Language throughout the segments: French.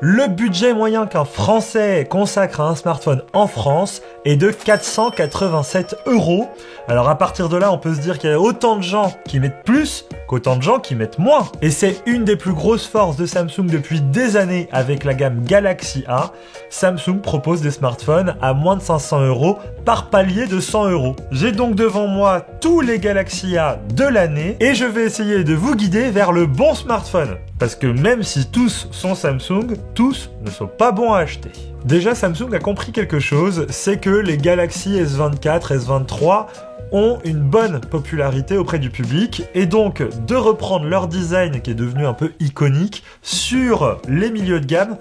Le budget moyen qu'un Français consacre à un smartphone en France est de 487 €. Alors à partir de là, on peut se dire qu'il y a autant de gens qui mettent plus qu'autant de gens qui mettent moins. Et c'est une des plus grosses forces de Samsung depuis des années avec la gamme Galaxy A. Samsung propose des smartphones à moins de 500 € par palier de 100 €. J'ai donc devant moi tous les Galaxy A de l'année et je vais essayer de vous guider vers le bon smartphone. Parce que même si tous sont Samsung, tous ne sont pas bons à acheter. Déjà, Samsung a compris quelque chose, c'est que les Galaxy S24, S23 ont une bonne popularité auprès du public et donc de reprendre leur design qui est devenu un peu iconique sur les milieux de gamme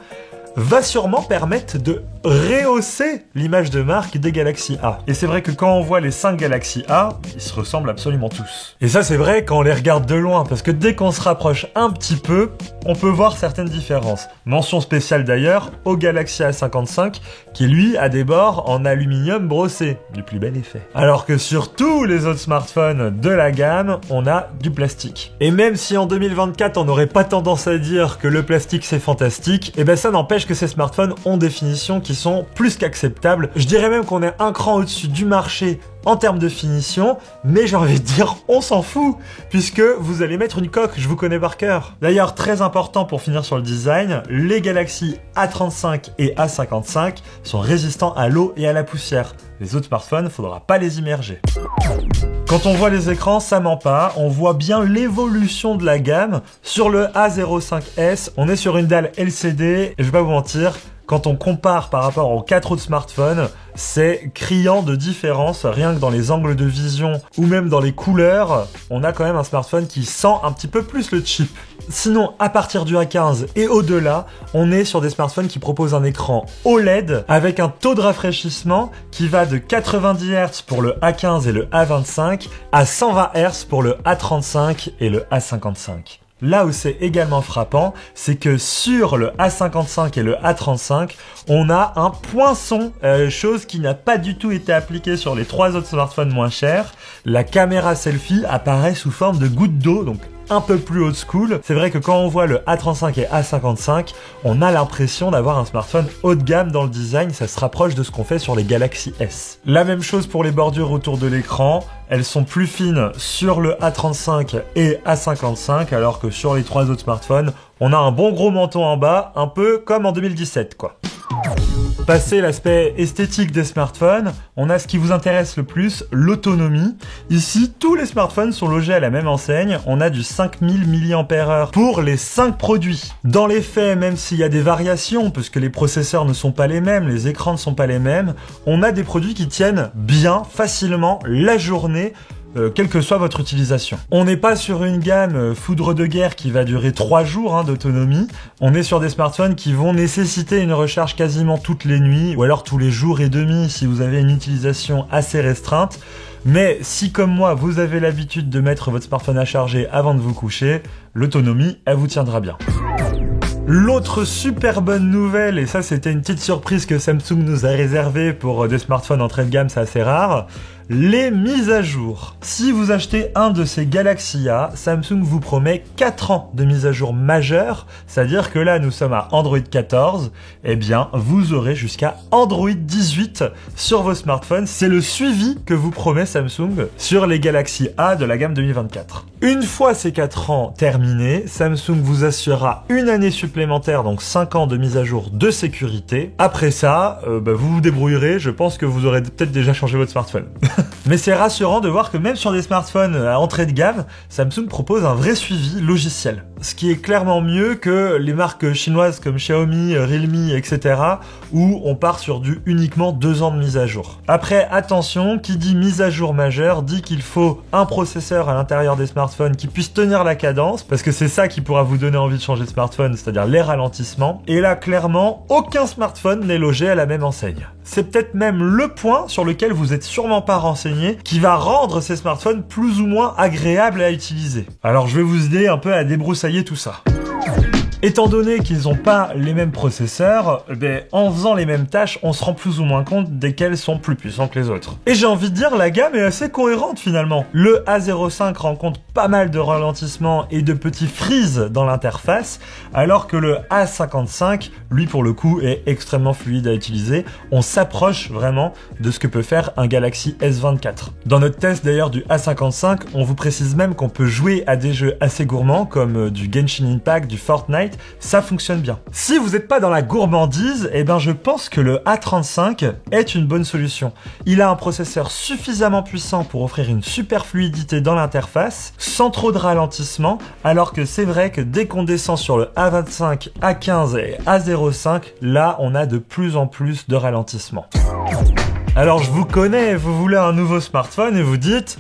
va sûrement permettre de rehausser l'image de marque des Galaxy A. Et c'est vrai que quand on voit les 5 Galaxy A, ils se ressemblent absolument tous. Et ça c'est vrai quand on les regarde de loin, parce que dès qu'on se rapproche un petit peu, on peut voir certaines différences. Mention spéciale d'ailleurs au Galaxy A55, qui lui a des bords en aluminium brossé, du plus bel effet. Alors que sur tous les autres smartphones de la gamme, on a du plastique. Et même si en 2024 on n'aurait pas tendance à dire que le plastique c'est fantastique, et ben ça n'empêche que ces smartphones ont des finitions qui sont plus qu'acceptables. Je dirais même qu'on est un cran au-dessus du marché en termes de finition, mais j'ai envie de dire, on s'en fout, puisque vous allez mettre une coque, je vous connais par cœur. D'ailleurs, très important pour finir sur le design, les Galaxy A35 et A55 sont résistants à l'eau et à la poussière. Les autres smartphones, faudra pas les immerger. Quand on voit les écrans, ça ment pas, on voit bien l'évolution de la gamme. Sur le A05s, on est sur une dalle LCD, et je vais pas vous mentir, quand on compare par rapport aux 4 autres smartphones, c'est criant de différence, rien que dans les angles de vision ou même dans les couleurs, on a quand même un smartphone qui sent un petit peu plus le chip. Sinon, à partir du A15 et au-delà, on est sur des smartphones qui proposent un écran OLED avec un taux de rafraîchissement qui va de 90 Hz pour le A15 et le A25 à 120 Hz pour le A35 et le A55. Là où c'est également frappant, c'est que sur le A55 et le A35, on a un poinçon, chose qui n'a pas du tout été appliquée sur les 3 autres smartphones moins chers. La caméra selfie apparaît sous forme de goutte d'eau, donc un peu plus old school. C'est vrai que quand on voit le A35 et A55, on a l'impression d'avoir un smartphone haut de gamme dans le design, ça se rapproche de ce qu'on fait sur les Galaxy S. La même chose pour les bordures autour de l'écran, elles sont plus fines sur le A35 et A55, alors que sur les 3 autres smartphones, on a un bon gros menton en bas, un peu comme en 2017 quoi. Passé l'aspect esthétique des smartphones, on a ce qui vous intéresse le plus, l'autonomie. Ici, tous les smartphones sont logés à la même enseigne. On a du 5000 mAh pour les 5 produits. Dans les faits, même s'il y a des variations, parce que les processeurs ne sont pas les mêmes, les écrans ne sont pas les mêmes, on a des produits qui tiennent bien, facilement, la journée, quelle que soit votre utilisation. On n'est pas sur une gamme foudre de guerre qui va durer 3 jours d'autonomie. On est sur des smartphones qui vont nécessiter une recharge quasiment toutes les nuits, ou alors tous les jours et demi si vous avez une utilisation assez restreinte. Mais si comme moi, vous avez l'habitude de mettre votre smartphone à charger avant de vous coucher, l'autonomie, elle vous tiendra bien. L'autre super bonne nouvelle, et ça c'était une petite surprise que Samsung nous a réservée pour des smartphones entrée de gamme, c'est assez rare, les mises à jour. Si vous achetez un de ces Galaxy A, Samsung vous promet 4 ans de mise à jour majeure, c'est-à-dire que là nous sommes à Android 14, eh bien vous aurez jusqu'à Android 18 sur vos smartphones, c'est le suivi que vous promet Samsung sur les Galaxy A de la gamme 2024. Une fois ces 4 ans terminés, Samsung vous assurera une année supplémentaire, donc 5 ans de mise à jour de sécurité. Après ça, vous vous débrouillerez, je pense que vous aurez peut-être déjà changé votre smartphone. Mais c'est rassurant de voir que même sur des smartphones à entrée de gamme, Samsung propose un vrai suivi logiciel. Ce qui est clairement mieux que les marques chinoises comme Xiaomi, Realme, etc. où on part sur du uniquement 2 ans de mise à jour. Après, attention, qui dit mise à jour majeure dit qu'il faut un processeur à l'intérieur des smartphones qui puisse tenir la cadence, parce que c'est ça qui pourra vous donner envie de changer de smartphone, c'est-à-dire les ralentissements. Et là, clairement, aucun smartphone n'est logé à la même enseigne. C'est peut-être même le point sur lequel vous êtes sûrement pas renseigné qui va rendre ces smartphones plus ou moins agréables à utiliser. Alors je vais vous aider un peu à débroussailler tout ça. Étant donné qu'ils n'ont pas les mêmes processeurs, en faisant les mêmes tâches, on se rend plus ou moins compte desquels sont plus puissants que les autres. Et j'ai envie de dire, la gamme est assez cohérente finalement. Le A05 rencontre pas mal de ralentissements et de petits freeze dans l'interface, alors que le A55, lui pour le coup, est extrêmement fluide à utiliser. On s'approche vraiment de ce que peut faire un Galaxy S24. Dans notre test d'ailleurs du A55, on vous précise même qu'on peut jouer à des jeux assez gourmands comme du Genshin Impact, du Fortnite, ça fonctionne bien. Si vous n'êtes pas dans la gourmandise, je pense que le A35 est une bonne solution. Il a un processeur suffisamment puissant pour offrir une super fluidité dans l'interface, sans trop de ralentissement, alors que c'est vrai que dès qu'on descend sur le A25, A15 et A05, là on a de plus en plus de ralentissement. Alors je vous connais, vous voulez un nouveau smartphone et vous dites,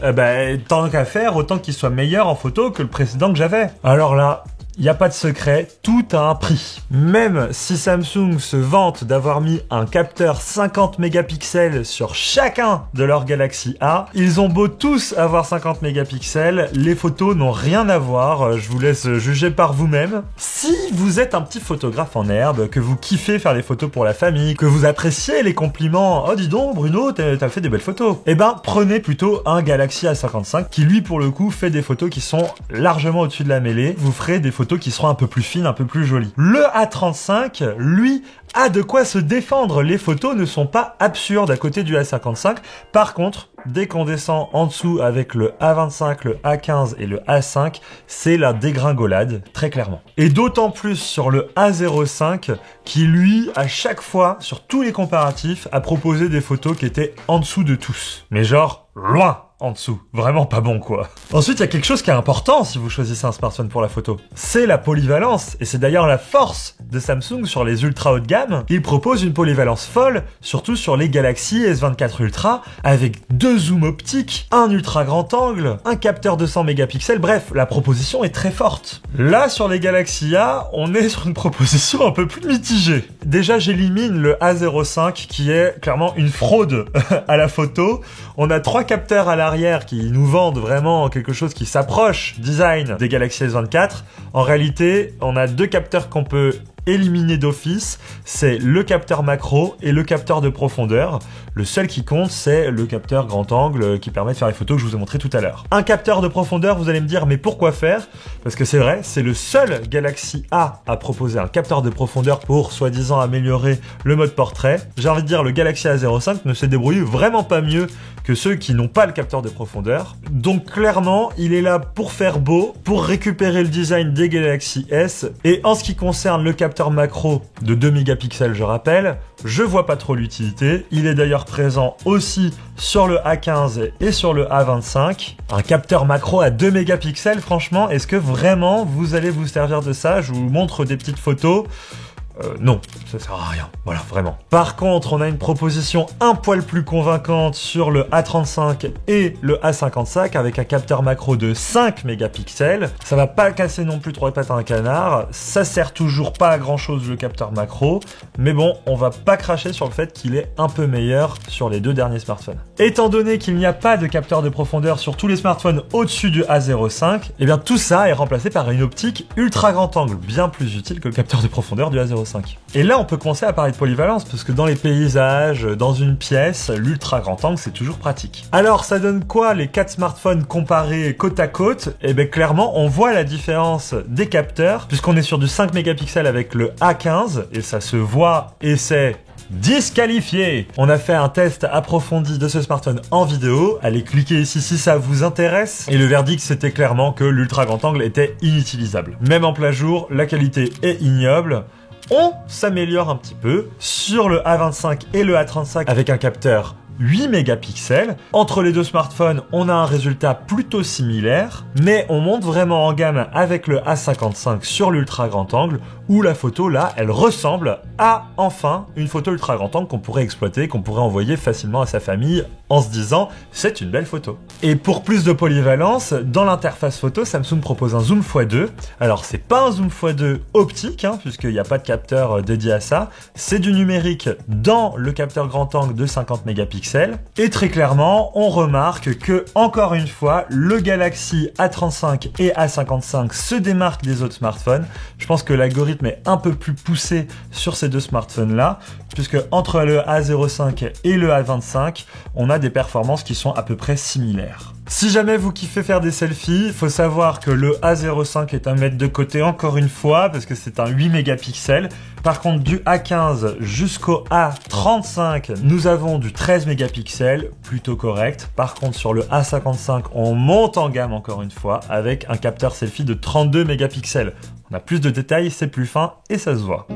tant qu'à faire, autant qu'il soit meilleur en photo que le précédent que j'avais. Alors là, il n'y a pas de secret, tout a un prix. Même si Samsung se vante d'avoir mis un capteur 50 mégapixels sur chacun de leurs Galaxy A, ils ont beau tous avoir 50 mégapixels, les photos n'ont rien à voir, je vous laisse juger par vous-même. Si vous êtes un petit photographe en herbe, que vous kiffez faire des photos pour la famille, que vous appréciez les compliments, oh dis donc Bruno, t'as fait des belles photos, prenez plutôt un Galaxy A55 qui lui pour le coup fait des photos qui sont largement au-dessus de la mêlée, vous ferez des photos qui seront un peu plus fines, un peu plus jolies. Le A35, lui, a de quoi se défendre. Les photos ne sont pas absurdes à côté du A55. Par contre, dès qu'on descend en dessous avec le A25, le A15 et le A5, c'est la dégringolade, très clairement. Et d'autant plus sur le A05, qui lui, à chaque fois, sur tous les comparatifs, a proposé des photos qui étaient en dessous de tous. Mais genre, loin en dessous. Vraiment pas bon, quoi. Ensuite, il y a quelque chose qui est important si vous choisissez un smartphone pour la photo. C'est la polyvalence. Et c'est d'ailleurs la force de Samsung sur les ultra haut de gamme. Ils proposent une polyvalence folle, surtout sur les Galaxy S24 Ultra, avec 2 zooms optiques, un ultra grand angle, un capteur de 100 mégapixels. Bref, la proposition est très forte. Là, sur les Galaxy A, on est sur une proposition un peu plus mitigée. Déjà, j'élimine le A05 qui est clairement une fraude à la photo. On a 3 capteurs à l'arrière qui nous vendent vraiment quelque chose qui s'approche design des Galaxy S24. En réalité, on a 2 capteurs qu'on peut éliminer d'office, c'est le capteur macro et le capteur de profondeur. Le seul qui compte, c'est le capteur grand angle qui permet de faire les photos que je vous ai montré tout à l'heure. Un capteur de profondeur, vous allez me dire, mais pourquoi faire? Parce que c'est vrai, c'est le seul Galaxy A à proposer un capteur de profondeur pour, soi-disant, améliorer le mode portrait. J'ai envie de dire, le Galaxy A05 ne se débrouille vraiment pas mieux que ceux qui n'ont pas le capteur de profondeur. Donc clairement, il est là pour faire beau, pour récupérer le design des Galaxy S. Et en ce qui concerne le capteur macro de 2 mégapixels, je rappelle, je vois pas trop l'utilité. Il est d'ailleurs présent aussi sur le A15 et sur le A25. Un capteur macro à 2 mégapixels, franchement, est-ce que vraiment vous allez vous servir de ça? Je vous montre des petites photos. Non, ça sert à rien, voilà, vraiment. Par contre, on a une proposition un poil plus convaincante sur le A35 et le A55 avec un capteur macro de 5 mégapixels. Ça va pas casser non plus 3 pattes à un canard, ça sert toujours pas à grand chose le capteur macro, mais bon, on va pas cracher sur le fait qu'il est un peu meilleur sur les 2 derniers smartphones. Étant donné qu'il n'y a pas de capteur de profondeur sur tous les smartphones au-dessus du A05, et bien tout ça est remplacé par une optique ultra grand angle, bien plus utile que le capteur de profondeur du A05. Et là, on peut commencer à parler de polyvalence, parce que dans les paysages, dans une pièce, l'ultra grand angle, c'est toujours pratique. Alors, ça donne quoi les 4 smartphones comparés côte à côte? Eh bien, clairement, on voit la différence des capteurs, puisqu'on est sur du 5 mégapixels avec le A15, et ça se voit, et c'est disqualifié. On a fait un test approfondi de ce smartphone en vidéo. Allez cliquer ici si ça vous intéresse. Et le verdict, c'était clairement que l'ultra grand angle était inutilisable. Même en plein jour, la qualité est ignoble. On s'améliore un petit peu sur le A25 et le A35 avec un capteur 8 mégapixels. Entre les 2 smartphones, on a un résultat plutôt similaire, mais on monte vraiment en gamme avec le A55 sur l'ultra grand angle, où la photo là, elle ressemble à enfin une photo ultra grand angle qu'on pourrait exploiter, qu'on pourrait envoyer facilement à sa famille en se disant c'est une belle photo. Et pour plus de polyvalence, dans l'interface photo, Samsung propose un zoom x2. Alors c'est pas un zoom x2 optique, puisqu'il n'y a pas de capteur dédié à ça, c'est du numérique dans le capteur grand angle de 50 mégapixels mégapixels. Et très clairement, on remarque que, encore une fois, le Galaxy A35 et A55 se démarquent des autres smartphones. Je pense que l'algorithme est un peu plus poussé sur ces deux smartphones-là, puisque entre le A05 et le A25, on a des performances qui sont à peu près similaires. Si jamais vous kiffez faire des selfies, il faut savoir que le A05 est à mettre de côté encore une fois, parce que c'est un 8 mégapixels. Par contre, du A15 jusqu'au A35, nous avons du 13 mégapixels, plutôt correct. Par contre, sur le A55, on monte en gamme encore une fois, avec un capteur selfie de 32 mégapixels. On a plus de détails, c'est plus fin et ça se voit.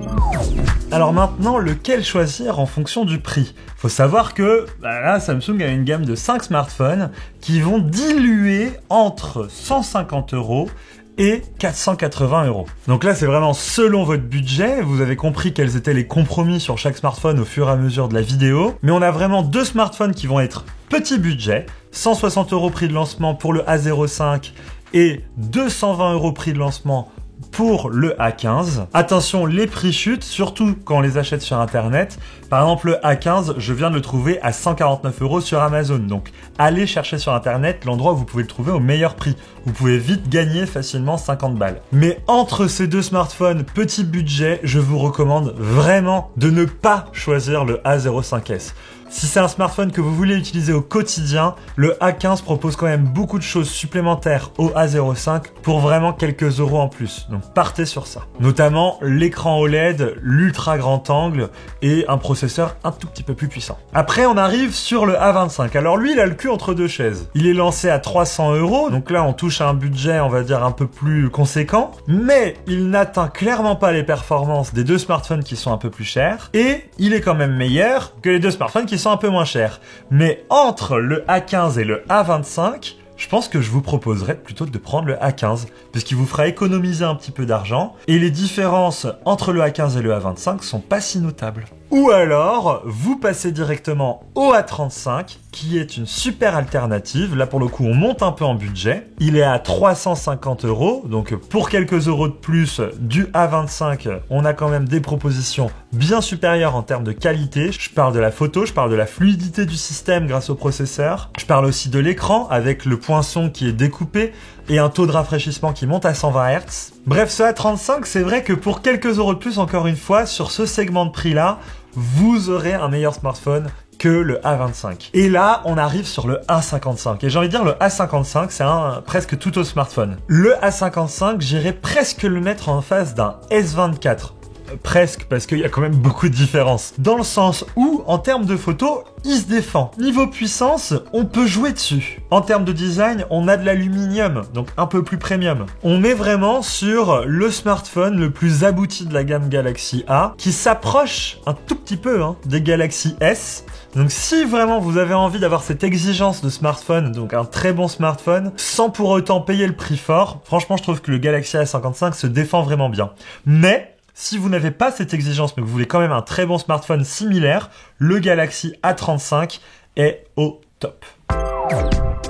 Alors maintenant, lequel choisir en fonction du prix? Faut savoir que là, Samsung a une gamme de 5 smartphones qui vont diluer entre 150 € et 480 €. Donc là, c'est vraiment selon votre budget. Vous avez compris quels étaient les compromis sur chaque smartphone au fur et à mesure de la vidéo. Mais on a vraiment deux smartphones qui vont être petit budget, 160 € prix de lancement pour le A05 et 220 € prix de lancement pour le A15. Attention, les prix chutent, surtout quand on les achète sur internet. Par exemple, le A15, je viens de le trouver à 149 € sur Amazon. Donc, allez chercher sur internet l'endroit où vous pouvez le trouver au meilleur prix. Vous pouvez vite gagner facilement 50 balles. Mais entre ces deux smartphones petit budget, je vous recommande vraiment de ne pas choisir le A05s. Si c'est un smartphone que vous voulez utiliser au quotidien, le A15 propose quand même beaucoup de choses supplémentaires au A05 pour vraiment quelques euros en plus. Donc partez sur ça. Notamment l'écran OLED, l'ultra grand angle et un processeur un tout petit peu plus puissant. Après, on arrive sur le A25. Alors lui, il a le cul entre deux chaises. Il est lancé à 300 €. Donc là, on touche à un budget, on va dire, un peu plus conséquent. Mais il n'atteint clairement pas les performances des deux smartphones qui sont un peu plus chers. Et il est quand même meilleur que les deux smartphones qui sont un peu moins chers. Mais entre le A15 et le A25, je pense que je vous proposerais plutôt de prendre le A15, parce qu'il vous fera économiser un petit peu d'argent, et les différences entre le A15 et le A25 sont pas si notables. Ou alors, vous passez directement au A35, qui est une super alternative. Là, pour le coup, on monte un peu en budget. Il est à 350 €. Donc, pour quelques euros de plus du A25, on a quand même des propositions bien supérieures en termes de qualité. Je parle de la photo, je parle de la fluidité du système grâce au processeur. Je parle aussi de l'écran avec le poinçon qui est découpé et un taux de rafraîchissement qui monte à 120 Hz. Bref, ce A35, c'est vrai que pour quelques euros de plus, encore une fois, sur ce segment de prix-là, vous aurez un meilleur smartphone que le A25. Et là, on arrive sur le A55. Et j'ai envie de dire, le A55, c'est un presque tout autre smartphone. Le A55, j'irais presque le mettre en face d'un S24. Presque, parce qu'il y a quand même beaucoup de différences. Dans le sens où, en termes de photos, il se défend. Niveau puissance, on peut jouer dessus. En termes de design, on a de l'aluminium, donc un peu plus premium. On est vraiment sur le smartphone le plus abouti de la gamme Galaxy A, qui s'approche un tout petit peu des Galaxy S. Donc si vraiment vous avez envie d'avoir cette exigence de smartphone, donc un très bon smartphone, sans pour autant payer le prix fort, franchement je trouve que le Galaxy A55 se défend vraiment bien. Mais si vous n'avez pas cette exigence, mais que vous voulez quand même un très bon smartphone similaire, le Galaxy A35 est au top.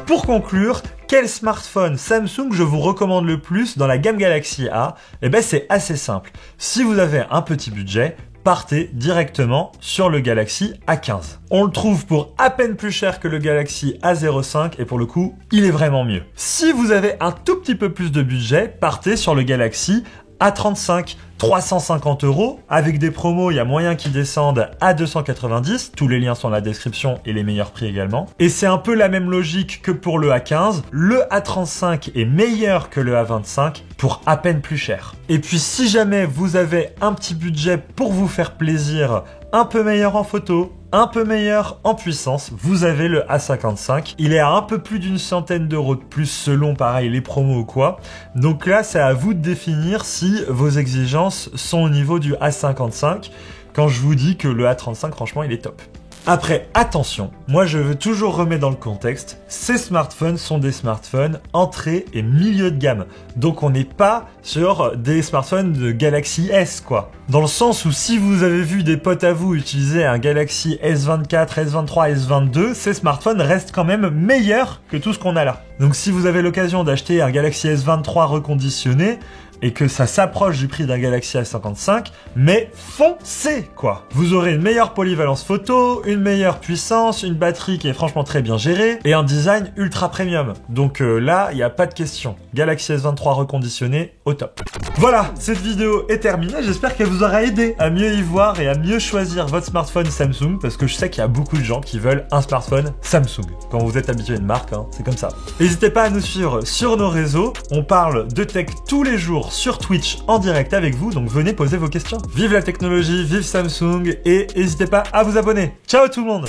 Pour conclure, quel smartphone Samsung je vous recommande le plus dans la gamme Galaxy A? Eh ben c'est assez simple. Si vous avez un petit budget, partez directement sur le Galaxy A15. On le trouve pour à peine plus cher que le Galaxy A05 et pour le coup, il est vraiment mieux. Si vous avez un tout petit peu plus de budget, partez sur le Galaxy A35. 350 €. Avec des promos, il y a moyen qu'ils descendent à 290. Tous les liens sont dans la description et les meilleurs prix également. Et c'est un peu la même logique que pour le A15. Le A35 est meilleur que le A25 pour à peine plus cher. Et puis si jamais vous avez un petit budget pour vous faire plaisir, un peu meilleur en photo, un peu meilleur en puissance, vous avez le A55. Il est à un peu plus d'une centaine d'euros de plus selon pareil les promos ou quoi. Donc là, c'est à vous de définir si vos exigences sont au niveau du A55 quand je vous dis que le A35, franchement, il est top. Après, attention, moi je veux toujours remettre dans le contexte, ces smartphones sont des smartphones entrée et milieu de gamme. Donc on n'est pas sur des smartphones de Galaxy S quoi. Dans le sens où si vous avez vu des potes à vous utiliser un Galaxy S24, S23, S22, ces smartphones restent quand même meilleurs que tout ce qu'on a là. Donc si vous avez l'occasion d'acheter un Galaxy S23 reconditionné, et que ça s'approche du prix d'un Galaxy A55, mais foncez quoi. Vous aurez une meilleure polyvalence photo, une meilleure puissance, une batterie qui est franchement très bien gérée et un design ultra premium. Donc là, il n'y a pas de question. Galaxy S23 reconditionné au top. Voilà, cette vidéo est terminée. J'espère qu'elle vous aura aidé à mieux y voir et à mieux choisir votre smartphone Samsung, parce que je sais qu'il y a beaucoup de gens qui veulent un smartphone Samsung. Quand vous êtes habitué à une marque, hein, c'est comme ça. N'hésitez pas à nous suivre sur nos réseaux. On parle de tech tous les jours sur Twitch en direct avec vous, donc venez poser vos questions. Vive la technologie, vive Samsung, et n'hésitez pas à vous abonner. Ciao tout le monde!